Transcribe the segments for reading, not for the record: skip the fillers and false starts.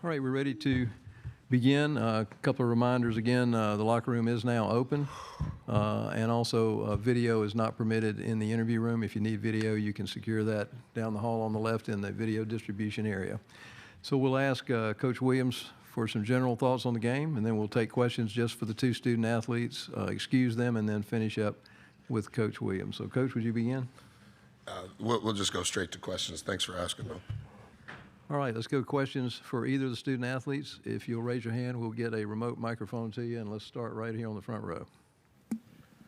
All right, we're ready to begin. A couple of reminders again, the locker room is now open, and also video is not permitted in the interview room. If you need video, you can secure that down the hall on the left in the video distribution area. So we'll ask Coach Williams for some general thoughts on the game, and then we'll take questions just for the two student athletes, excuse them, and then finish up with Coach Williams. So, Coach, would you begin? We'll just go straight to questions. Thanks for asking, though. All right, let's go questions for either of the student athletes. If you'll raise your hand, we'll get a remote microphone to you, and let's start right here on the front row.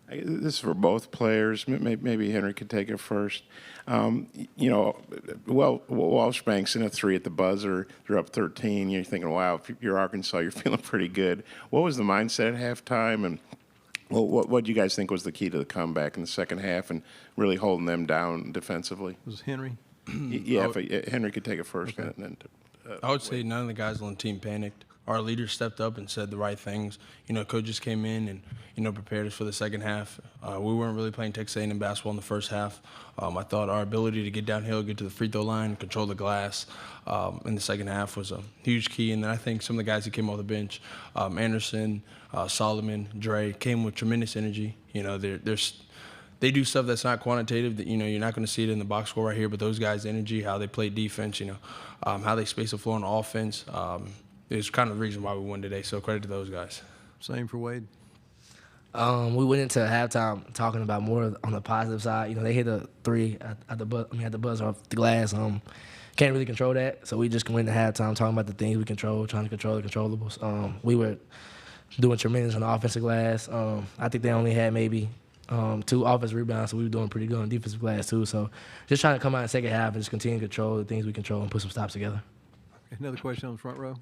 This is for both players. Maybe Henry could take it first. Walsh Banks in a 3 at the buzzer. They're up 13. You're thinking, wow, if you're Arkansas, you're feeling pretty good. What was the mindset at halftime, and what do you guys think was the key to the comeback in the second half and really holding them down defensively? Was Henry? Yeah, if Henry could take it first. Okay. And then I would say none of the guys on the team panicked. Our leaders stepped up and said the right things. Coaches came in and, prepared us for the second half. We weren't really playing Texas A&M basketball in the first half. I thought our ability to get downhill, get to the free throw line, control the glass in the second half was a huge key. And then I think some of the guys that came off the bench, Anderson, Solomon, Dre, came with tremendous energy. They do stuff that's not quantitative. That you're not going to see it in the box score right here. But those guys' energy, how they play defense, how they space the floor on offense, is kind of the reason why we won today. So credit to those guys. Same for Wade. We went into halftime talking about more on the positive side. They hit a 3 at the buzzer off the glass. Can't really control that, so we just went into halftime talking about the things we control, trying to control the controllables. We were doing tremendous on the offensive glass. I think they only had maybe 2 offensive rebounds, so we were doing pretty good on defensive glass too. So just trying to come out in the second half and just continue to control the things we control and put some stops together. Another question on the front row.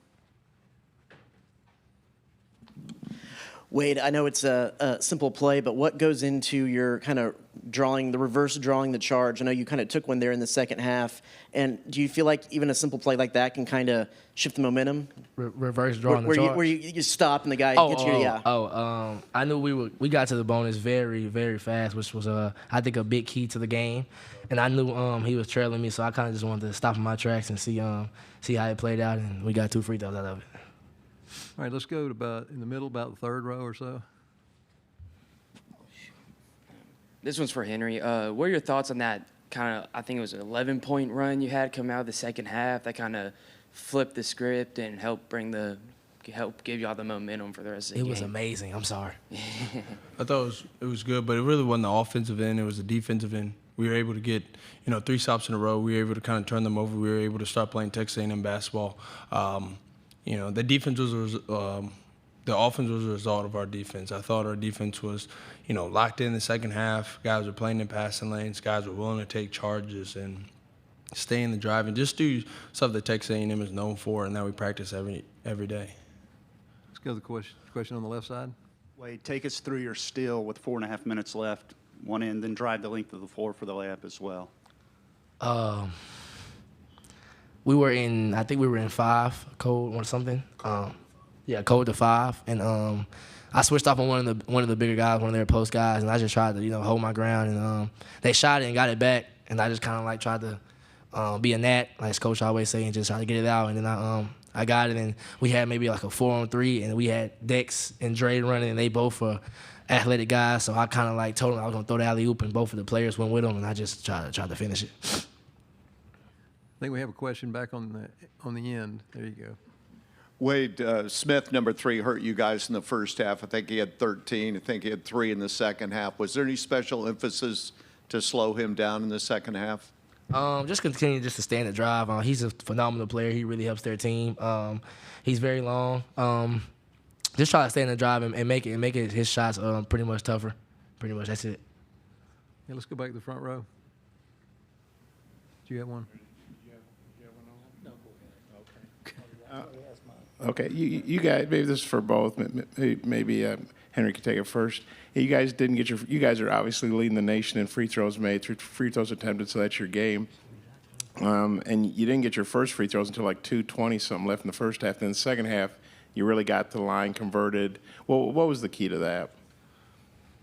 Wade, I know it's a simple play, but what goes into your kind of reverse drawing the charge? I know you kind of took one there in the second half. And do you feel like even a simple play like that can kind of shift the momentum? Reverse drawing the charge? Where you stop and the guy gets you, yeah. I knew we got to the bonus very, very fast, which was, I think, a big key to the game. And I knew he was trailing me, so I kind of just wanted to stop in my tracks and see how it played out, and we got 2 free throws out of it. All right, let's go to about in the middle, about the third row or so. This one's for Henry. What are your thoughts on that kind of, I think it was an 11-point run you had coming out of the second half that kind of flipped the script and helped give y'all the momentum for the rest of the game? It was amazing. I'm sorry. I thought it was good, but it really wasn't the offensive end. It was the defensive end. We were able to get 3 stops in a row. We were able to kind of turn them over. We were able to start playing Texas A&M basketball. The defense was the offense was a result of our defense. I thought our defense was, locked in the second half. Guys were playing in passing lanes. Guys were willing to take charges and stay in the drive and just do stuff that Texas A&M is known for, and that we practice every day. Let's go to the question on the left side. Wade, take us through your steal with 4.5 minutes left, one end, then drive the length of the floor for the layup as well. I think we were in 5, code or something. Code to 5, and I switched off on one of the bigger guys, one of their post guys, and I just tried to hold my ground, and they shot it and got it back, and I just kind of tried to be a gnat, like his coach always say, and just try to get it out, and then I got it, and we had maybe like a 4-on-3, and we had Dex and Dre running, and they both were athletic guys, so I kind of told them I was gonna throw the alley-oop, and both of the players went with them, and I just tried to finish it. I think we have a question back on the end. There you go. Wade, Smith, number 3, hurt you guys in the first half. I think he had 13. I think he had 3 in the second half. Was there any special emphasis to slow him down in the second half? Just continue to stay in the drive. He's a phenomenal player. He really helps their team. He's very long. Just try to stay in the drive and make it his shots pretty much tougher. Pretty much, that's it. Yeah, let's go back to the front row. Do you have one? Okay, you guys, maybe this is for both. Maybe Henry could take it first. You guys didn't get you guys are obviously leading the nation in free throws made, free throws attempted, so that's your game. And you didn't get your first free throws until 2:20 something left in the first half. Then the second half, you really got to the line, converted. Well, what was the key to that?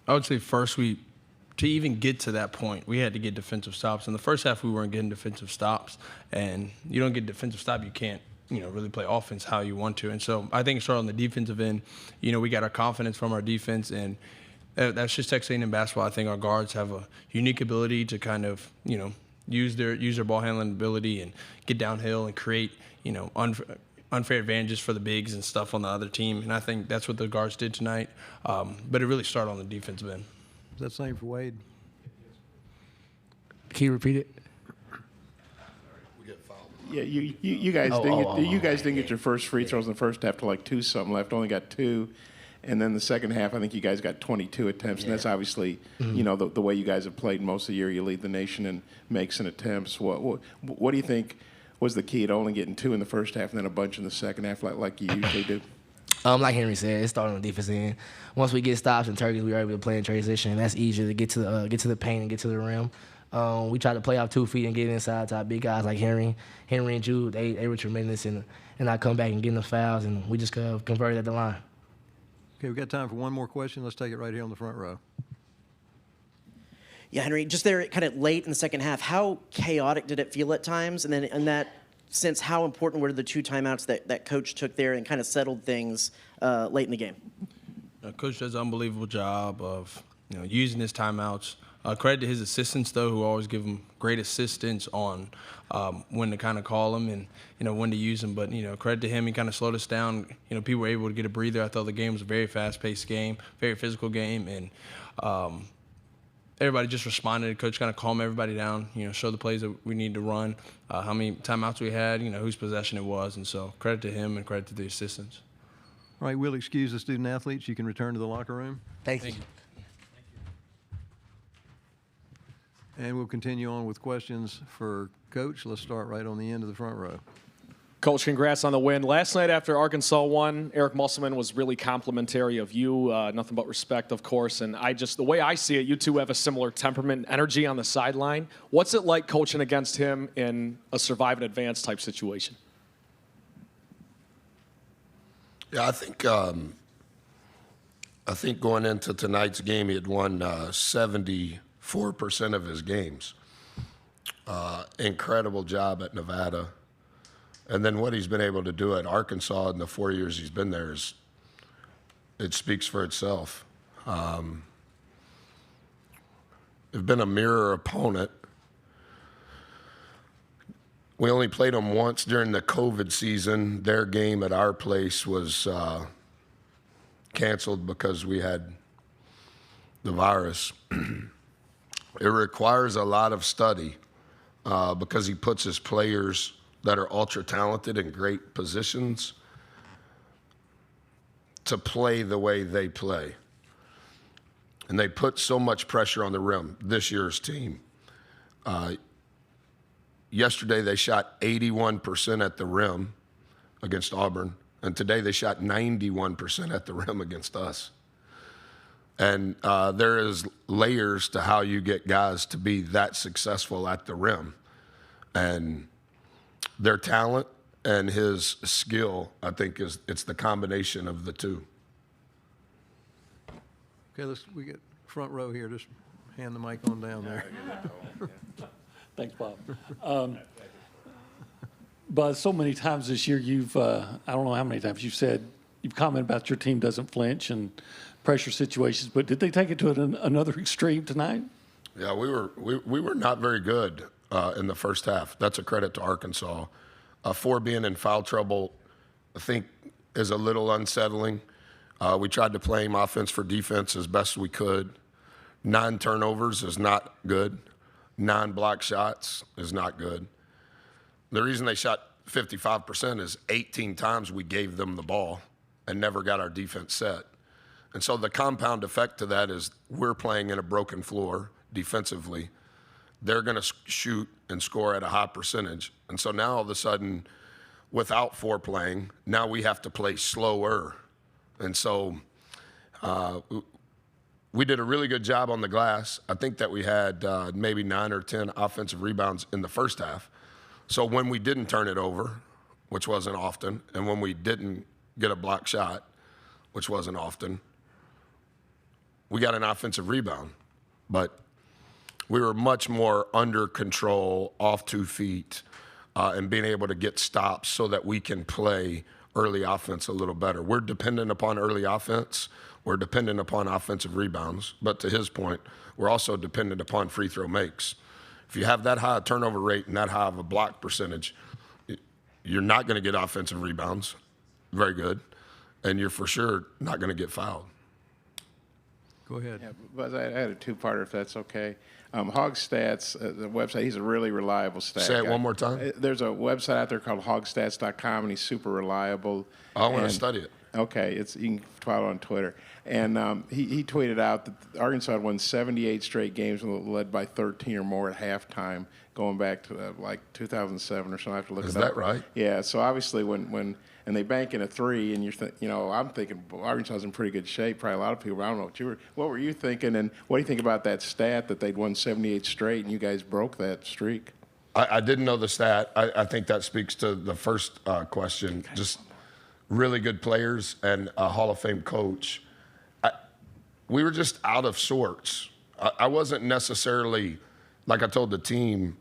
I would say first to even get to that point, we had to get defensive stops. In the first half, we weren't getting defensive stops, and you don't get defensive stop, you can't really play offense how you want to. And so I think it started on the defensive end. We got our confidence from our defense, and that's just Texas A&M basketball. I think our guards have a unique ability to kind of, use their ball handling ability and get downhill and create, unfair advantages for the bigs and stuff on the other team. And I think that's what the guards did tonight. But it really started on the defensive end. Is that same for Wade? Can you repeat it? Yeah, you guys didn't get your first free throws in the first half till like 2-something left. Only got 2, and then the second half, I think you guys got 22 attempts, and that's obviously the way you guys have played most of the year. You lead the nation in makes and attempts. What do you think was the key to only getting 2 in the first half and then a bunch in the second half, like you usually do? Like Henry said, it started on the defense end. Once we get stops and turkeys, we are able to play in transition, and that's easier to get to the paint and get to the rim. We tried to play off 2 feet and get inside to our big guys like Henry and Jude. They were tremendous, and I come back and getting the fouls, and we just converted at the line. Okay, we've got time for one more question. Let's take it right here on the front row. Yeah, Henry, just there kind of late in the second half, how chaotic did it feel at times? And then in that sense, how important were the 2 timeouts that Coach took there and kind of settled things late in the game? Coach does an unbelievable job of using his timeouts. Credit to his assistants, though, who always give him great assistance on when to kind of call him and when to use him. But credit to him, he kind of slowed us down. People were able to get a breather. I thought the game was a very fast-paced game, very physical game, and everybody just responded. Coach kind of calmed everybody down. Show the plays that we need to run, how many timeouts we had, whose possession it was, and so credit to him and credit to the assistants. All right, we'll excuse the student athletes. You can return to the locker room. Thank you. And we'll continue on with questions for Coach. Let's start right on the end of the front row. Coach, congrats on the win. Last night after Arkansas won, Eric Musselman was really complimentary of you. Nothing but respect, of course. And the way I see it, you two have a similar temperament and energy on the sideline. What's it like coaching against him in a survive and advance type situation? Yeah, I think going into tonight's game, he had won 74% of his games. Incredible job at Nevada. And then what he's been able to do at Arkansas in the 4 years he's been there it speaks for itself. They've been a mirror opponent. We only played them once during the COVID season. Their game at our place was canceled because we had the virus. It requires a lot of study because he puts his players that are ultra talented in great positions to play the way they play. And they put so much pressure on the rim, this year's team. Yesterday they shot 81% at the rim against Auburn, and today they shot 91% at the rim against us. And there is layers to how you get guys to be that successful at the rim. And their talent and his skill, I think, it's the combination of the two. Okay, we get front row here. Just hand the mic on down there. Thanks, Bob. Buzz, so many times this year I don't know how many times you've commented about your team doesn't flinch and pressure situations, but did they take it to another extreme tonight? Yeah, we were not very good in the first half. That's a credit to Arkansas. 4 being in foul trouble, I think, is a little unsettling. We tried to play him offense for defense as best we could. 9 turnovers is not good. 9 block shots is not good. The reason they shot 55% is 18 times we gave them the ball and never got our defense set. And so the compound effect to that is we're playing in a broken floor defensively. They're going to shoot and score at a high percentage. And so now all of a sudden, without 4 playing, now we have to play slower. And so we did a really good job on the glass. I think that we had maybe 9 or 10 offensive rebounds in the first half. So when we didn't turn it over, which wasn't often, and when we didn't get a block shot, which wasn't often, we got an offensive rebound. But we were much more under control, off 2 feet, and being able to get stops so that we can play early offense a little better. We're dependent upon early offense. We're dependent upon offensive rebounds. But to his point, we're also dependent upon free throw makes. If you have that high a turnover rate and that high of a block percentage, you're not going to get offensive rebounds. Very good. And you're for sure not going to get fouled. Go ahead. Yeah, Buzz, I had a two-parter, if that's okay. Hog Stats, the website, he's a really reliable stat Say it guy. one more time. There's a website out there called hogstats.com, and he's super reliable. I want to And- study it. Okay, you can follow on Twitter. And he tweeted out that Arkansas had won 78 straight games and led by 13 or more at halftime, going back to like 2007 or something. I have to look Is it up. that right? Yeah. So obviously, when they bank in a three, and I'm thinking Arkansas's in pretty good shape. Probably a lot of people. I don't know what were you thinking, and what do you think about that stat that they'd won 78 straight, and you guys broke that streak? I didn't know the stat. I think that speaks to the first question. Just really good players and a Hall of Fame coach. We were just out of sorts. I wasn't necessarily, like I told the team,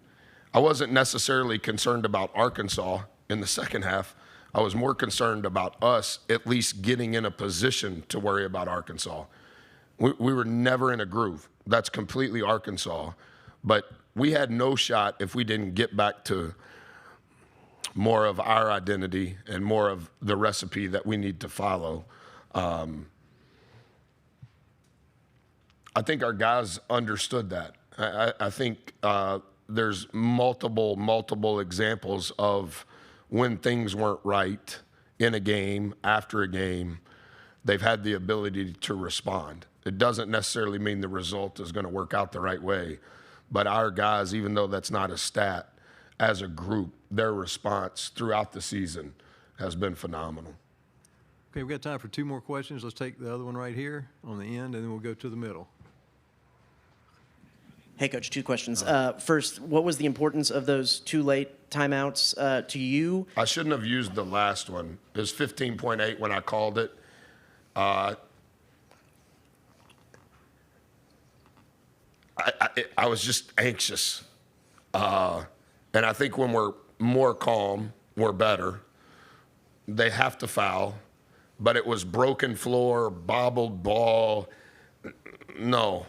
I wasn't necessarily concerned about Arkansas in the second half. I was more concerned about us at least getting in a position to worry about Arkansas. We were never in a groove. That's completely Arkansas. But we had no shot if we didn't get back to more of our identity and more of the recipe that we need to follow. I think our guys understood that. I think there's multiple examples of when things weren't right in a game, after a game, they've had the ability to respond. It doesn't necessarily mean the result is going to work out the right way, but our guys, even though that's not a stat, as a group, their response throughout the season has been phenomenal. Okay, we've got time for two more questions. Let's take the other one right here on the end, and then we'll go to the middle. Hey, Coach, two questions. First, what was the importance of those two late timeouts to you? I shouldn't have used the last one. It was 15.8 when I called it. I was just anxious. And I think when we're more calm, we're better. They have to foul. But it was broken floor, bobbled ball. No,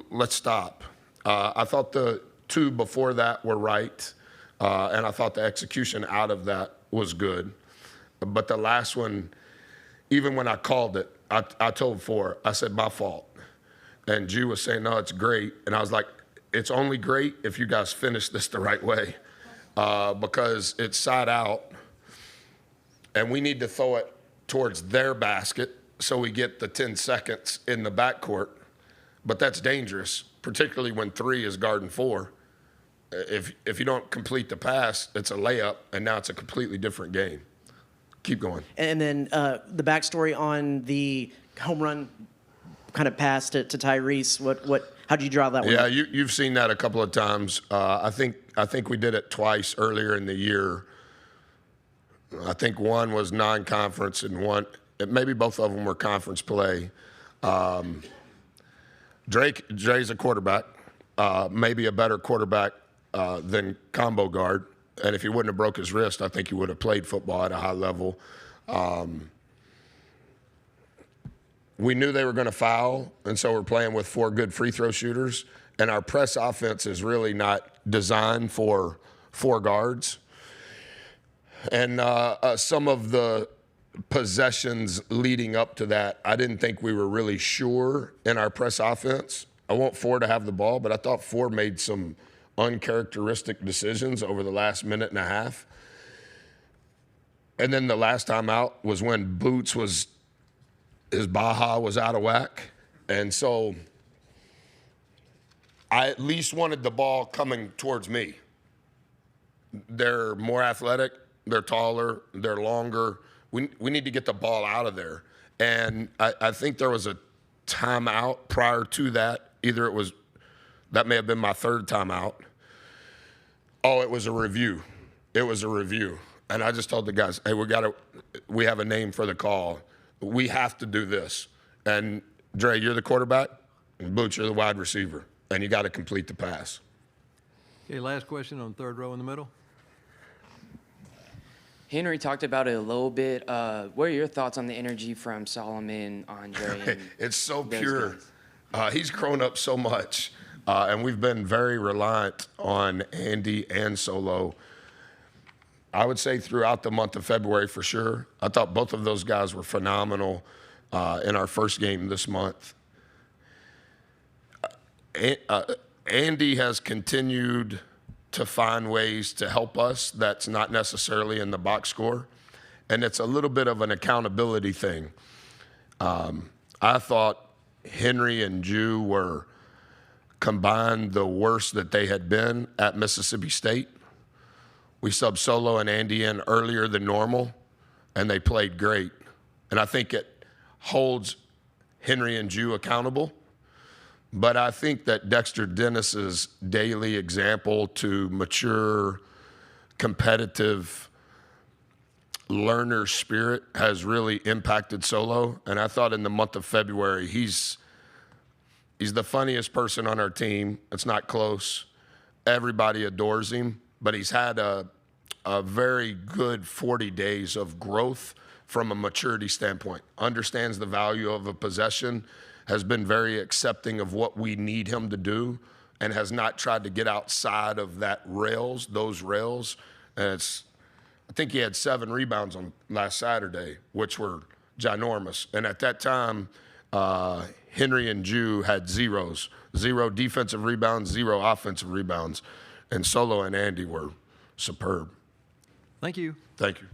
let's stop. I thought the two before that were right, and I thought the execution out of that was good. But the last one, even when I called it, I told Four, I said, my fault. And Jew was saying, no, it's great. And I was like, it's only great if you guys finish this the right way, because it's side out, and we need to throw it towards their basket so we get the 10 seconds in the backcourt. But that's dangerous, particularly when 3 is guarding 4. If you don't complete the pass, it's a layup, and now it's a completely different game. Keep going. And then the backstory on the home run kind of pass to Tyrese. How did you draw that one? Yeah, you've seen that a couple of times. I think we did it twice earlier in the year. I think one was non-conference and one, maybe both of them were conference play. Dre's a quarterback, maybe a better quarterback than combo guard. And if he wouldn't have broke his wrist, I think he would have played football at a high level. We knew they were going to foul, and so we're playing with 4 good free throw shooters. And our press offense is really not designed for 4 guards. And some of the possessions leading up to that, I didn't think we were really sure in our press offense. I want 4 to have the ball, but I thought 4 made some uncharacteristic decisions over the last minute and a half. And then the last time out was when Boots his Baja was out of whack. And so I at least wanted the ball coming towards me. They're more athletic, they're taller, they're longer. We need to get the ball out of there. And I think there was a timeout prior to that. That may have been my 3rd timeout. Oh, it was a review. It was a review. And I just told the guys, hey, we have a name for the call. We have to do this. And Dre, you're the quarterback, and Boots, you're the wide receiver, and you got to complete the pass. Okay, last question on the 3rd row in the middle. Henry talked about it a little bit. What are your thoughts on the energy from Solomon, Andre? And It's so those pure. guys? He's grown up so much, and we've been very reliant on Andy and Solo. I would say throughout the month of February for sure. I thought both of those guys were phenomenal in our first game this month. Andy has continued to find ways to help us that's not necessarily in the box score, and it's a little bit of an accountability thing. I thought Henry and Jew were combined the worst that they had been at Mississippi State. We subbed Solo and Andy in earlier than normal, and they played great. And I think it holds Henry and Jew accountable. But I think that Dexter Dennis's daily example to mature, competitive learner spirit has really impacted Solo. And I thought in the month of February, he's the funniest person on our team. It's not close. Everybody adores him, but he's had a very good 40 days of growth from a maturity standpoint. Understands the value of a possession, has been very accepting of what we need him to do, and has not tried to get outside of those rails. And I think he had 7 rebounds on last Saturday, which were ginormous. And at that time, Henry and Jew had zeros, 0 defensive rebounds, 0 offensive rebounds. And Solo and Andy were superb. Thank you. Thank you.